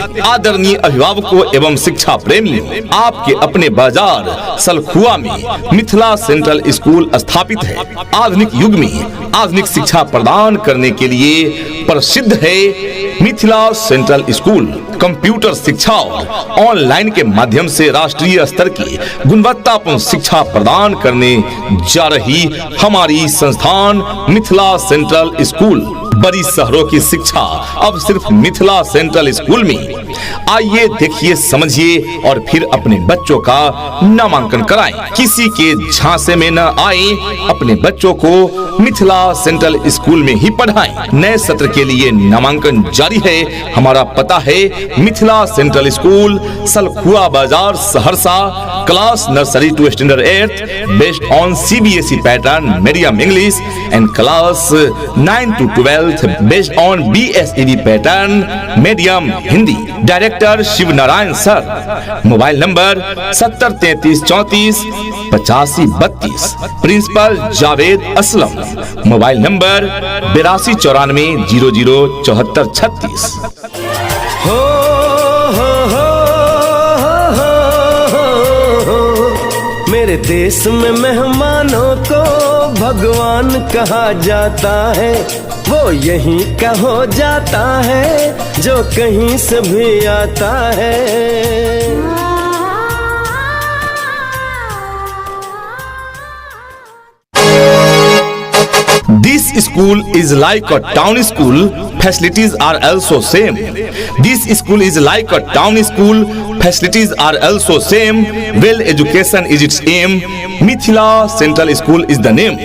हैं। आदरणीय अभिभावकों एवं शिक्षा प्रेमियों, आपके अपने बाजार सलखुआ में मिथिला सेंट्रल स्कूल स्थापित है। आधुनिक युग में आधुनिक शिक्षा प्रदान करने के लिए प्रसिद्ध है मिथिला सेंट्रल स्कूल। कंप्यूटर शिक्षा और ऑनलाइन के माध्यम से राष्ट्रीय स्तर की गुणवत्तापूर्ण शिक्षा प्रदान करने जा रही हमारी संस्थान मिथिला सेंट्रल स्कूल। बड़ी शहरों की शिक्षा अब सिर्फ मिथिला सेंट्रल स्कूल में। आइए देखिए, समझिए और फिर अपने बच्चों का नामांकन कराएं। किसी के झांसे में न आए, अपने बच्चों को मिथिला सेंट्रल स्कूल में ही पढ़ाएं। नए सत्र के लिए नामांकन जारी है। हमारा पता है Mithila central school, Salkhua Bazar, Saharsa. Class nursery to standard 8 based on CBSE pattern medium English and class 9 to 12 based on BSEB pattern medium Hindi. Director Shiv Narayan sir. Mobile number 7033 34 85 32। Principal Javed Aslam. Mobile number 82 94 00 74 36। मेरे देश में मेहमानों को भगवान कहा जाता है। वो यहीं का हो जाता है जो कहीं से भी आता है। This school is like a town school. Facilities are also same. This school is like a town school. Facilities are also same. Well education is its aim. Mithila central school is the name.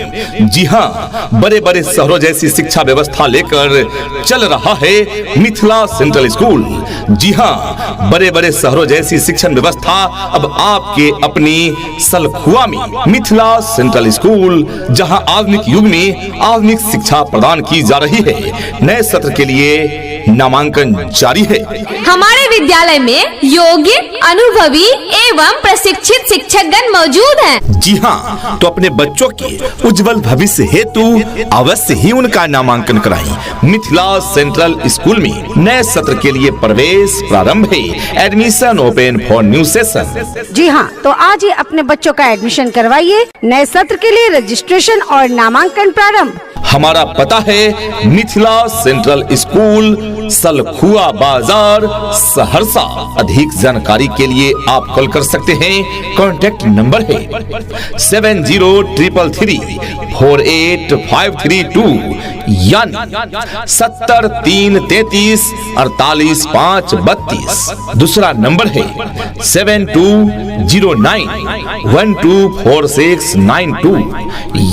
जी हाँ, बड़े बड़े शहरों जैसी शिक्षा व्यवस्था लेकर चल रहा है मिथिला सेंट्रल स्कूल। जी हाँ, बड़े बड़े शहरों जैसी शिक्षण व्यवस्था अब आपके अपनी सलखुआ में। मिथिला सेंट्रल स्कूल, जहां आधुनिक युग में आधुनिक शिक्षा प्रदान की जा रही है। नए सत्र के लिए नामांकन जारी है। हमारे विद्यालय में योग्य, अनुभवी एवं प्रशिक्षित शिक्षकगण मौजूद हैं। जी हाँ, तो अपने बच्चों के उज्जवल भविष्य हेतु अवश्य ही उनका नामांकन कराएं। मिथिला सेंट्रल स्कूल में नए सत्र के लिए प्रवेश प्रारंभ है। Admission open for new session. जी हाँ, तो आज ही अपने बच्चों का एडमिशन करवाइए। नए सत्र के लिए रजिस्ट्रेशन और नामांकन प्रारंभ। हमारा पता है मिथिला सेंट्रल स्कूल, सलखुआ बाजार, सहरसा। अधिक जानकारी के लिए आप कॉल कर सकते हैं। कॉन्टैक्ट नंबर है 7033 48532 यानी 7033 48 5 32। दूसरा नंबर है 7209 124692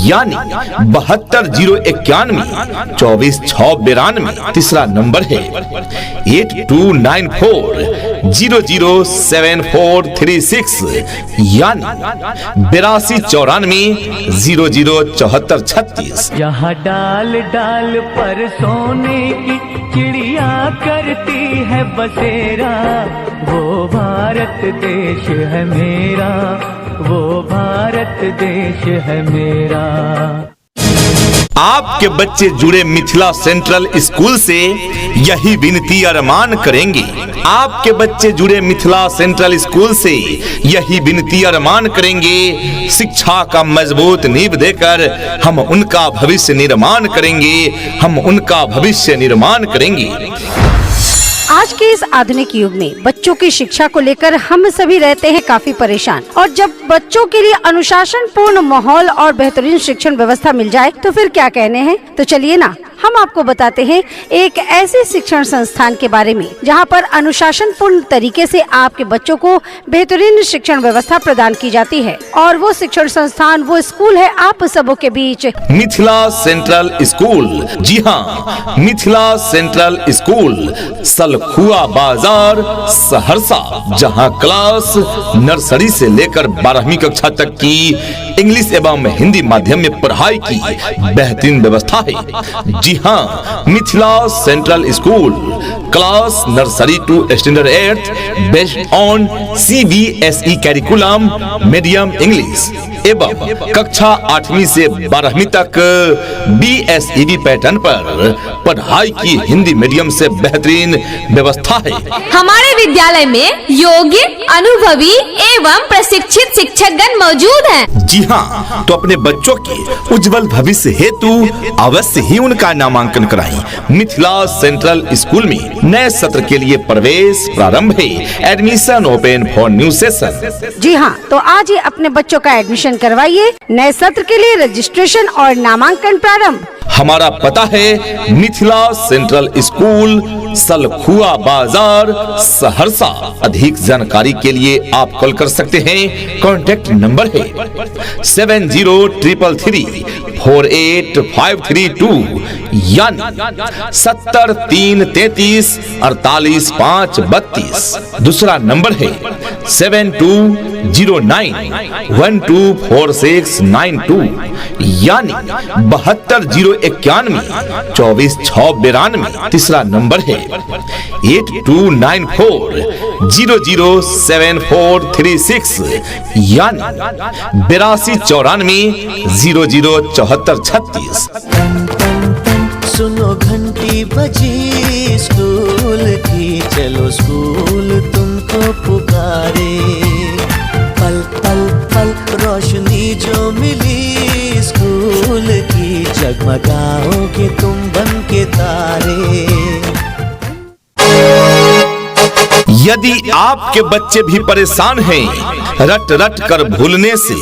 यानी 7291 24 6 92। तीसरा नंबर है 8294 007436 यानी 82 94 00 74 36। यहाँ डाल डाल पर सोने की चिड़िया करती है बसेरा, वो भारत देश है मेरा, वो भारत देश है मेरा। आपके बच्चे जुड़े मिथिला सेंट्रल स्कूल से यही विनती अरमान करेंगे। आपके बच्चे जुड़े मिथिला सेंट्रल स्कूल से यही विनती अरमान करेंगे। शिक्षा का मजबूत नींव देकर हम उनका भविष्य निर्माण करेंगे। हम उनका भविष्य निर्माण करेंगे। आज के इस आधुनिक युग में बच्चों की शिक्षा को लेकर हम सभी रहते हैं काफी परेशान, और जब बच्चों के लिए अनुशासन पूर्ण माहौल और बेहतरीन शिक्षण व्यवस्था मिल जाए तो फिर क्या कहने हैं। तो चलिए ना, हम आपको बताते हैं एक ऐसे शिक्षण संस्थान के बारे में जहां पर अनुशासन पूर्ण तरीके से आपके बच्चों को बेहतरीन शिक्षण व्यवस्था प्रदान की जाती है। और वो शिक्षण संस्थान, वो स्कूल है आप सबों के बीच मिथिला सेंट्रल स्कूल। जी हाँ, मिथिला सेंट्रल स्कूल, सलखुआ बाजार, सहरसा, जहां क्लास नर्सरी से लेकर 12वीं कक्षा तक की इंग्लिश एवं हिंदी माध्यम में पढ़ाई की बेहतरीन व्यवस्था है। जी जी हाँ, Mithila central school, class nursery to standard 8 based on CBSE curriculum, medium English एवं कक्षा 8वीं से 12वीं तक BSED पैटर्न पर पढ़ाई की हिंदी मीडियम से बेहतरीन व्यवस्था है। हमारे विद्यालय में योग्य, अनुभवी एवं प्रशिक्षित शिक्षकगण मौजूद हैं। जी हाँ, तो अपने बच्चों के उज्जवल भविष्य हेतु अवश्य ही उनका नामांकन कराएं। मिथिला सेंट्रल स्कूल में नए सत्र के लिए प्रवेश प्रारंभ है। Admission open for new session. जी हाँ, तो आज ही अपने बच्चों का एडमिशन करवाइए। नए सत्र के लिए रजिस्ट्रेशन और नामांकन प्रारंभ। हमारा पता है मिथिला सेंट्रल स्कूल, सलखुआ बाजार, सहरसा। अधिक जानकारी के लिए आप कॉल कर सकते हैं। कॉन्टैक्ट नंबर है 7033348532 यानी 7033348532। दूसरा नंबर है 7209124692 यानी 7201942692। तीसरा नंबर है 8294007436 यानी 8294007436। सुनो घंटी बजी स्कूल की, चलो स्कूल तुमको पुकारे। पल पल पल रोशनी जो मिली स्कूल की, जगमगाओगे तुम बन के तारे। यदि आपके बच्चे भी परेशान हैं रट रट कर भूलने से,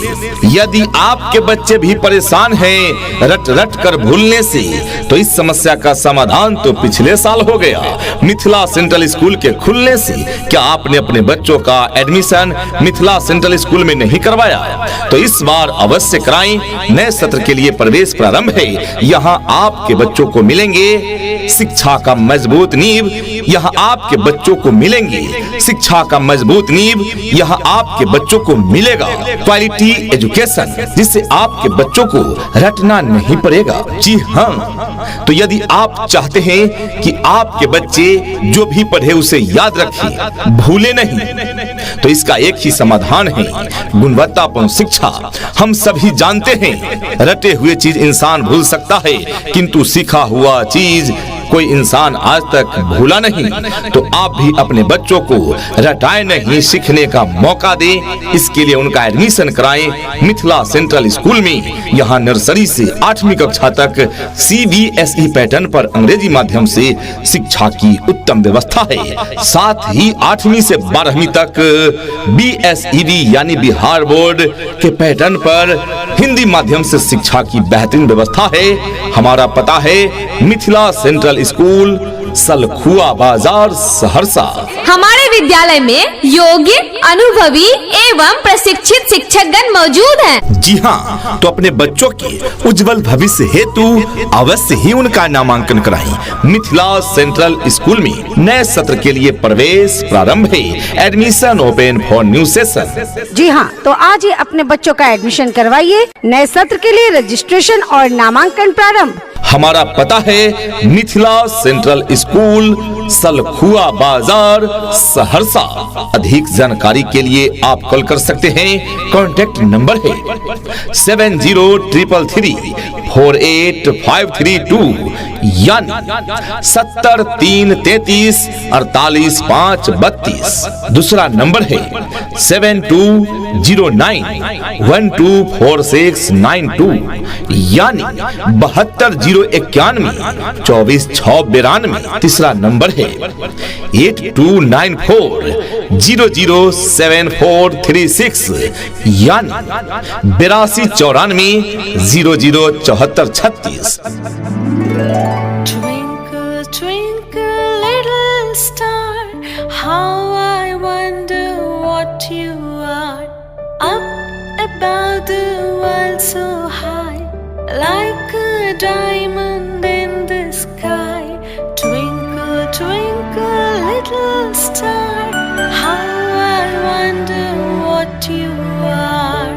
यदि आपके बच्चे भी परेशान हैं रट रट कर भूलने से, तो इस समस्या का समाधान तो पिछले साल हो गया मिथिला सेंट्रल स्कूल के खुलने से। क्या आपने अपने बच्चों का एडमिशन मिथिला सेंट्रल स्कूल में नहीं करवाया? तो इस बार अवश्य कराएं। नए सत्र के लिए प्रवेश प्रारंभ है। यहाँ आपके बच्चों को मिलेंगे शिक्षा का मजबूत नींव। यहाँ आपके बच्चों को मिलेंगी शिक्षा का मजबूत नींव। यहाँ आपके बच्चों को मिलेगा क्वालिटी एजुकेशन, जिससे आपके बच्चों को रटना नहीं पड़ेगा। जी हाँ, तो यदि आप चाहते हैं कि आपके बच्चे जो भी पढ़े उसे याद रखें, भूले नहीं, तो इसका एक ही समाधान है, गुणवत्तापूर्ण शिक्षा। हम सभी जानते हैं रटे हुए चीज इंसान भूल सकता है, किंतु सीखा हुआ चीज कोई इंसान आज तक भूला नहीं। तो आप भी अपने बच्चों को रटाए नहीं, सीखने का मौका दें। इसके लिए उनका एडमिशन कराएं मिथिला सेंट्रल स्कूल में। यहाँ नर्सरी से 8वीं कक्षा तक CBSE पैटर्न पर अंग्रेजी माध्यम से शिक्षा की उत्तम व्यवस्था है। साथ ही 8वीं से 12वीं तक BSED यानी बिहार बोर्ड के पैटर्न पर हिंदी माध्यम से शिक्षा की बेहतरीन व्यवस्था है। हमारा पता है मिथिला सेंट्रल स्कूल, सलखुआ बाजार, सहरसा। हमारे विद्यालय में योग्य, अनुभवी एवं प्रशिक्षित शिक्षकगण मौजूद हैं। जी हाँ, तो अपने बच्चों के उज्जवल भविष्य हेतु अवश्य ही उनका नामांकन कराएं। मिथिला सेंट्रल स्कूल में नए सत्र के लिए प्रवेश प्रारंभ है। Admission open for new session. जी हाँ, तो आज ही अपने बच्चों का एडमिशन करवाइए। नए सत्र के लिए रजिस्ट्रेशन और नामांकन प्रारंभ। हमारा पता है मिथिला सेंट्रल स्कूल, सलखुआ बाजार, सहरसा। अधिक जानकारी के लिए आप कॉल कर सकते हैं। कॉन्टैक्ट नंबर है 7033348532 यानी 7033348532। दूसरा नंबर है 7209124692 यानी 7201942692। तीसरा नंबर है 8294007436 यानी 8294007436। Twinkle, twinkle, little star, how I wonder what you are. Up above the world so high, like a diamond in the sky. Twinkle, twinkle, little star, how I wonder what you are.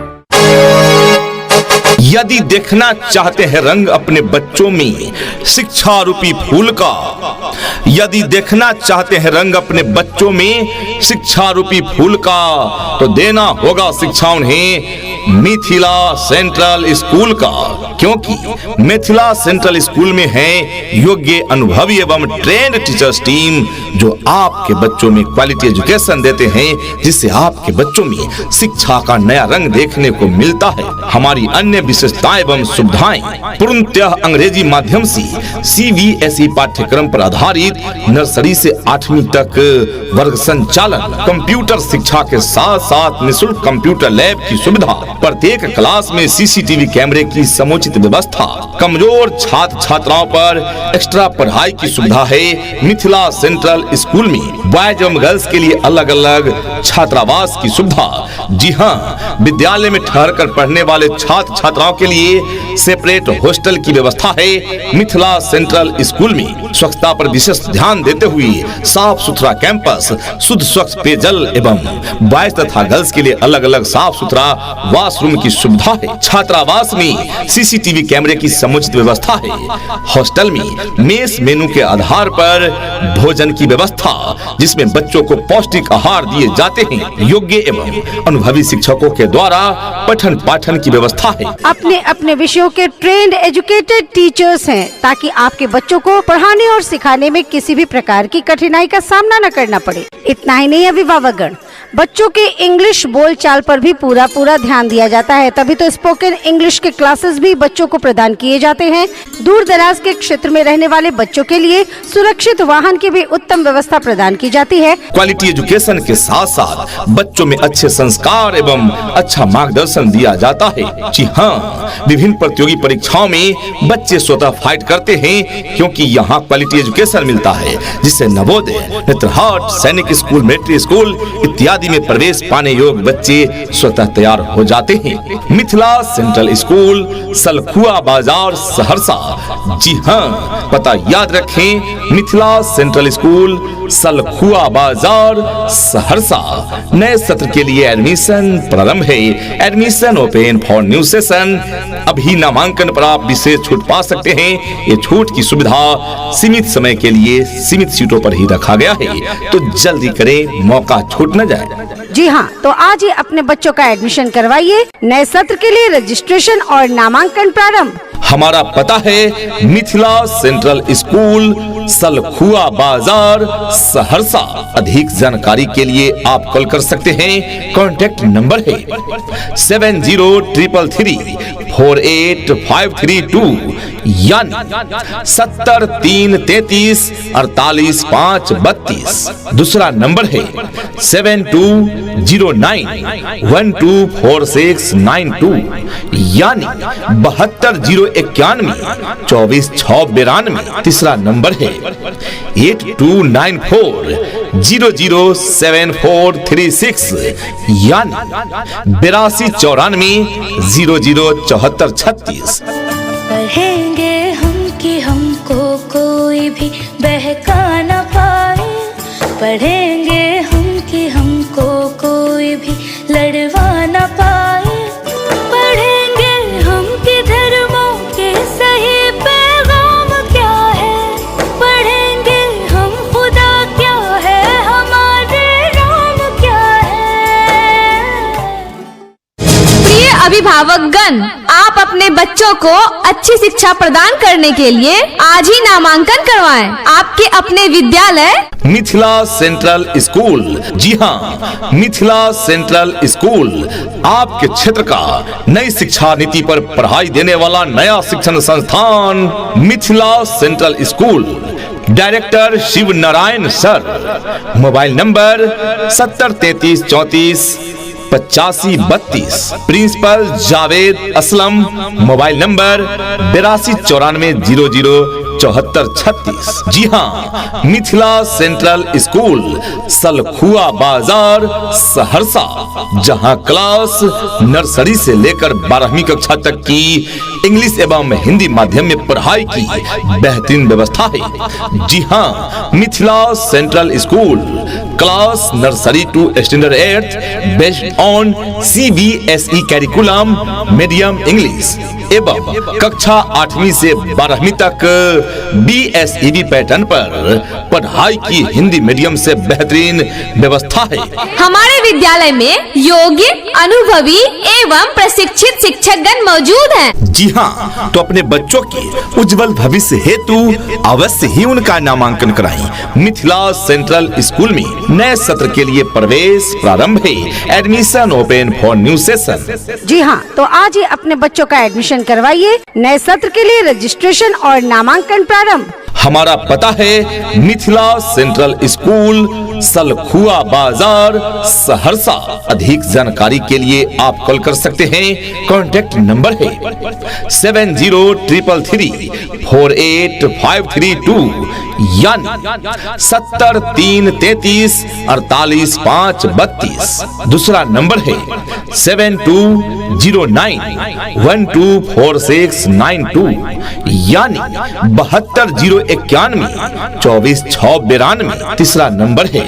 यदि देखना चाहते हैं रंग अपने बच्चों में शिक्षा रूपी फूल का, यदि देखना चाहते हैं रंग अपने बच्चों में शिक्षा रूपी फूल का, तो देना होगा शिक्षा उन्हें मिथिला सेंट्रल स्कूल का, क्योंकि मिथिला सेंट्रल स्कूल में है योग्य, अनुभवी एवं ट्रेंड टीचर्स टीम जो आपके बच्चों में क्वालिटी एजुकेशन देते हैं, जिससे आपके बच्चों में शिक्षा का नया रंग देखने को मिलता है। हमारी अन्य विशेषताएं एवं सुविधाएं पूर्णतः अंग्रेजी माध्यम से CBSE पाठ्यक्रम पर आधारित नर्सरी से 8वीं तक वर्ग संचालन, कंप्यूटर शिक्षा के साथ साथ निःशुल्क कंप्यूटर लैब की सुविधा, प्रत्येक क्लास में CCTV कैमरे की समुचित व्यवस्था, कमजोर छात्र छात्राओं पर एक्स्ट्रा पढ़ाई की सुविधा है। मिथिला सेंट्रल स्कूल में बॉयज एवं गर्ल्स के लिए अलग अलग छात्रावास की सुविधा। जी हाँ, विद्यालय में ठहर कर पढ़ने वाले छात्र छात्राओं के लिए सेपरेट हॉस्टल की व्यवस्था है। मिथिला सेंट्रल स्कूल में स्वच्छता पर विशेष ध्यान देते हुए साफ सुथरा कैंपस, शुद्ध स्वच्छ पेयजल एवं बॉयज तथा गर्ल्स के लिए अलग अलग साफ सुथरा वॉशरूम की सुविधा है। छात्रावास में CCTV कैमरे की समुचित व्यवस्था है। हॉस्टल में मेस मेनू के आधार पर भोजन की व्यवस्था, जिसमें बच्चों को पौष्टिक आहार दिए जाते हैं। योग्य एवं अनुभवी शिक्षकों के द्वारा पठन पाठन की व्यवस्था है। अपने अपने विषयों के ट्रेंड एजुकेटेड टीचर्स हैं, ताकि आपके बच्चों को पढ़ाने और सिखाने में किसी भी प्रकार की कठिनाई का सामना न करना पड़े। इतना ही नहीं, अभिभावकगण, बच्चों के इंग्लिश बोल चाल पर भी पूरा ध्यान दिया जाता है। तभी तो स्पोकन इंग्लिश के क्लासेस भी बच्चों को प्रदान किए जाते हैं। दूर दराज के क्षेत्र में रहने वाले बच्चों के लिए सुरक्षित वाहन की भी उत्तम व्यवस्था प्रदान की जाती है। क्वालिटी एजुकेशन के साथ साथ बच्चों में अच्छे संस्कार एवं अच्छा मार्गदर्शन दिया जाता है। जी हाँ, विभिन्न प्रतियोगी परीक्षाओं में बच्चे स्वतः फाइट करते हैं, क्योंकि यहाँ क्वालिटी एजुकेशन मिलता है, जिससे नवोदय, नेत्रहाट, सैनिक स्कूल, मिलिट्री स्कूल इत्यादि में प्रवेश पाने योग्य बच्चे स्वतः तैयार हो जाते हैं। Mithila central school, Salkhua Bazar, Saharsa. जी हाँ, पता याद रखें, मिथिला सेंट्रल स्कूल, सलखुआ बाजार, सहरसा। नए सत्र के लिए एडमिशन प्रारंभ है। Admission open for new session. अभी नामांकन पर आप विशेष छूट पा सकते हैं। ये छूट की सुविधा सीमित समय के लिए सीमित सीटों पर ही रखा गया है, तो जल्दी करें, मौका छूट न जाए। जी हाँ, तो आज ही अपने बच्चों का एडमिशन करवाइए। नए सत्र के लिए रजिस्ट्रेशन और नामांकन प्रारंभ। हमारा पता है मिथिला सेंट्रल स्कूल, सलखुआ बाजार, सहरसा। अधिक जानकारी के लिए आप कॉल कर सकते हैं। कॉन्टैक्ट नंबर है 7033348532 यानी 7033348532। दूसरा नंबर है 7209124692 यानी 7201912492। तीसरा नंबर है 8294007436 यानी 8294007436। कहेंगे हम कि हमको कोई भी बहका न पाए, पढ़ेंगे हम कि हमको कोई भी लड़वा न पाए, पढ़ेंगे हम कि धर्मों के सही पैगाम क्या है, पढ़ेंगे हम खुदा क्या है, हमारे राम क्या है। प्रिय अभिभावकगण, आप अपने बच्चों को अच्छी शिक्षा प्रदान करने के लिए आज ही नामांकन करवाएं। आपके अपने विद्यालय मिथिला सेंट्रल स्कूल। जी हाँ, मिथिला सेंट्रल स्कूल आपके क्षेत्र का नई शिक्षा नीति पर पढ़ाई देने वाला नया शिक्षण संस्थान। Mithila central school, director Shiv Narayan sir. Mobile number 7033348532। Principal Javed Aslam. Mobile number 8294007436। जी हाँ, मिथिला सेंट्रल स्कूल, सलखुआ बाजार, सहरसा, जहाँ क्लास नर्सरी से लेकर 12वीं कक्षा तक की इंग्लिश एवं हिंदी माध्यम में पढ़ाई की बेहतरीन व्यवस्था है। जी हाँ, Mithila central school, class nursery to standard 8 based on CBSE curriculum, medium English. एवं कक्षा 8वीं से 12वीं तक BSEB पैटर्न पर पढ़ाई की हिंदी मीडियम से बेहतरीन व्यवस्था है। हमारे विद्यालय में योग्य, अनुभवी एवं प्रशिक्षित शिक्षकगण मौजूद हैं। जी हाँ, तो अपने बच्चों के उज्जवल भविष्य हेतु अवश्य ही उनका नामांकन कराएं। मिथिला सेंट्रल स्कूल में नए सत्र के लिए प्रवेश प्रारंभ है। Admission open for new session. जी हाँ, तो आज ही अपने बच्चों का एडमिशन करवाइए। नए सत्र के लिए रजिस्ट्रेशन और नामांकन प्रारंभ। हमारा पता है मिथिला सेंट्रल स्कूल, सलखुआ बाजार, सहरसा। अधिक जानकारी के लिए आप कॉल कर सकते हैं। कॉन्टैक्ट नंबर है 7033348532 यानी 7033348532। दूसरा नंबर है 7209124692 यानी 7201912492। तीसरा नंबर है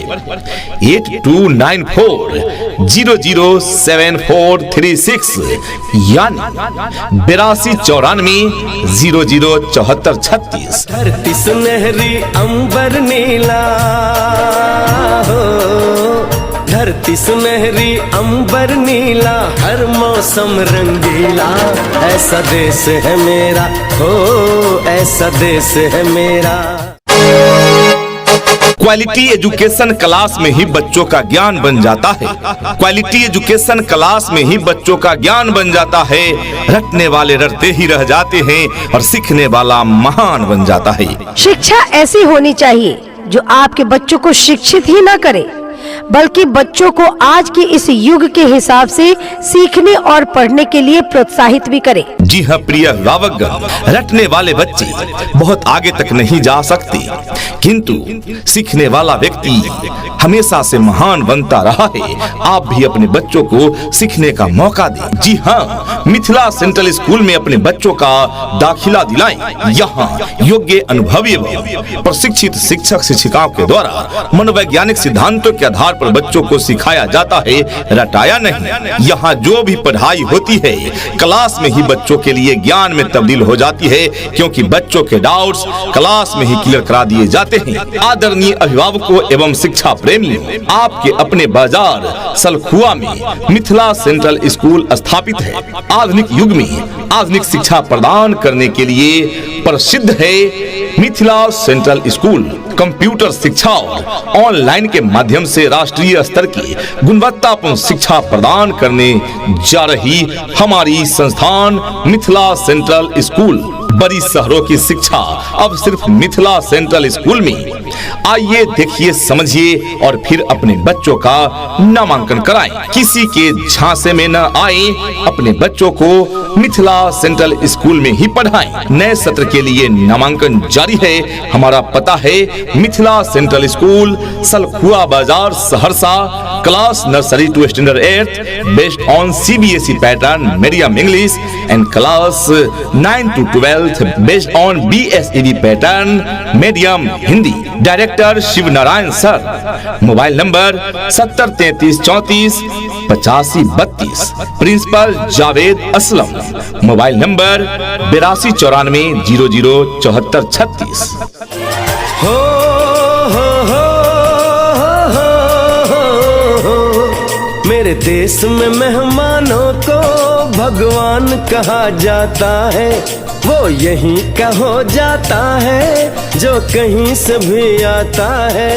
8294007436 यानी 8294007436। धरती सुनहरी अंबर नीला हो, धरती सुनहरी अंबर नीला, हर मौसम रंगीला। ऐसा देश है मेरा, हो ऐसा देश है मेरा। क्वालिटी एजुकेशन क्लास में ही बच्चों का ज्ञान बन जाता है। क्वालिटी एजुकेशन क्लास में ही बच्चों का ज्ञान बन जाता है। रटने वाले रटते ही रह जाते हैं और सीखने वाला महान बन जाता है। शिक्षा ऐसी होनी चाहिए जो आपके बच्चों को शिक्षित ही न करे, बल्कि बच्चों को आज के इस युग के हिसाब से सीखने और पढ़ने के लिए प्रोत्साहित भी करे। जी हाँ प्रिय अभिभावकगण, रटने वाले बच्चे बहुत आगे तक नहीं जा सकते, किंतु सीखने वाला व्यक्ति हमेशा से महान बनता रहा है। आप भी अपने बच्चों को सीखने का मौका दें। जी हाँ, मिथिला सेंट्रल स्कूल में अपने बच्चों का दाखिला दिलाएं। यहाँ योग्य, अनुभवी एवं प्रशिक्षित शिक्षक शिक्षिकाओं के द्वारा मनोवैज्ञानिक सिद्धांतों के आधार पर बच्चों को सिखाया जाता है, रटाया नहीं। यहाँ जो भी पढ़ाई होती है क्लास में ही बच्चों के लिए ज्ञान में तब्दील हो जाती है, क्योंकि बच्चों के डाउट्स क्लास में ही क्लियर करा दिए जाते हैं। आदरणीय अभिभावकों एवं शिक्षा प्रेमियों, आपके अपने बाजार सलखुआ में मिथिला सेंट्रल स्कूल स्थापित है। आधुनिक युग में आधुनिक शिक्षा प्रदान करने के लिए प्रसिद्ध है मिथिला सेंट्रल स्कूल। कंप्यूटर शिक्षा और ऑनलाइन के माध्यम से राष्ट्रीय स्तर की गुणवत्तापूर्ण शिक्षा प्रदान करने जा रही हमारी संस्थान मिथिला सेंट्रल स्कूल। बड़ी शहरों की शिक्षा अब सिर्फ मिथिला सेंट्रल स्कूल में। आइए देखिए, समझिए और फिर अपने बच्चों का नामांकन कराएं। किसी के झांसे में न आए, अपने बच्चों को मिथिला सेंट्रल स्कूल में ही पढ़ाएं। नए सत्र के लिए नामांकन जारी है। हमारा पता है Mithila central school, Salkhua Bazar, Saharsa. Class nursery to standard 8 based on CBSE pattern medium English and class 9 to 12 based on BSEB pattern medium Hindi. Director Shiv Narayan sir. Mobile number 7033348532। Principal Javed Aslam. Mobile number 8294007436। हो मेरे देश में मेहमानों को भगवान कहा जाता है। वो यहीं का हो जाता है जो कहीं से भी आता है।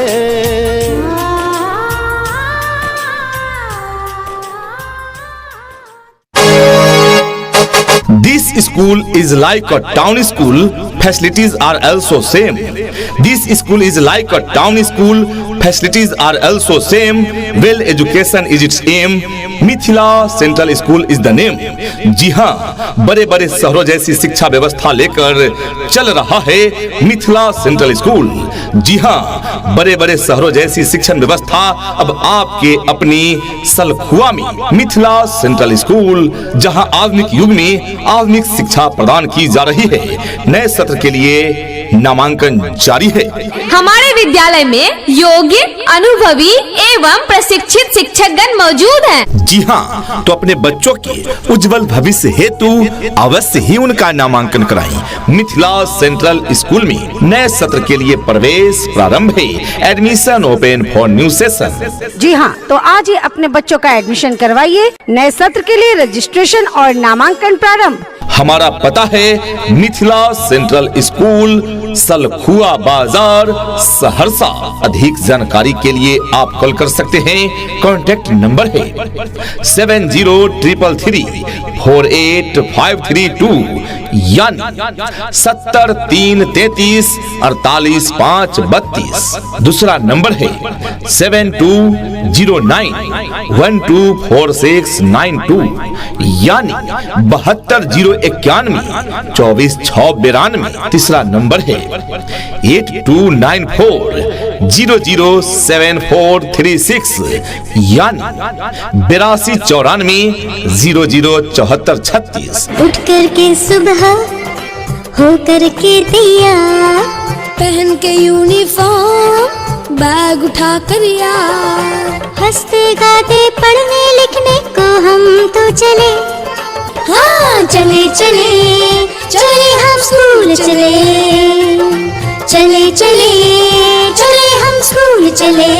This school is like a town school. Facilities are also same. This school is like a town school. Facilities are also same. Well education is its aim. Mithila central school is the name. जी हाँ, बड़े बड़े शहरों जैसी शिक्षा व्यवस्था लेकर चल रहा है मिथिला सेंट्रल स्कूल। जी हाँ, बड़े बड़े शहरों जैसी शिक्षण व्यवस्था अब आपके अपनी सलखुआ में मिथिला सेंट्रल स्कूल, जहां आधुनिक युग में आधुनिक शिक्षा प्रदान की जा रही है। नए सत्र के लिए नामांकन जारी है। हमारे विद्यालय में योग, योग्य, अनुभवी एवं प्रशिक्षित शिक्षकगण मौजूद हैं। जी हाँ, तो अपने बच्चों के उज्जवल भविष्य हेतु अवश्य ही उनका नामांकन कराएं। मिथिला सेंट्रल स्कूल में नए सत्र के लिए प्रवेश प्रारंभ है। Admission open for new session. जी हाँ, तो आज ही अपने बच्चों का एडमिशन करवाइए। नए सत्र के लिए रजिस्ट्रेशन और नामांकन प्रारंभ। हमारा पता है मिथिला सेंट्रल स्कूल, सलखुआ बाजार, सहरसा। अधिक जानकारी के लिए आप कॉल कर सकते हैं। कॉन्टैक्ट नंबर है 7033348532 यानी 7033348532। दूसरा नंबर है 7209124692 यानी 7201124692। तीसरा नंबर है 8294007436 यानी 8294007436। उठ करके सुबह हो करके दिया, पहन के यूनिफॉर्म, बैग उठा कर यार, हंसते गाते पढ़ने लिखने को हम तो चले। हाँ चले चले चले हम स्कूल चले, चले चले चले हम स्कूल चले।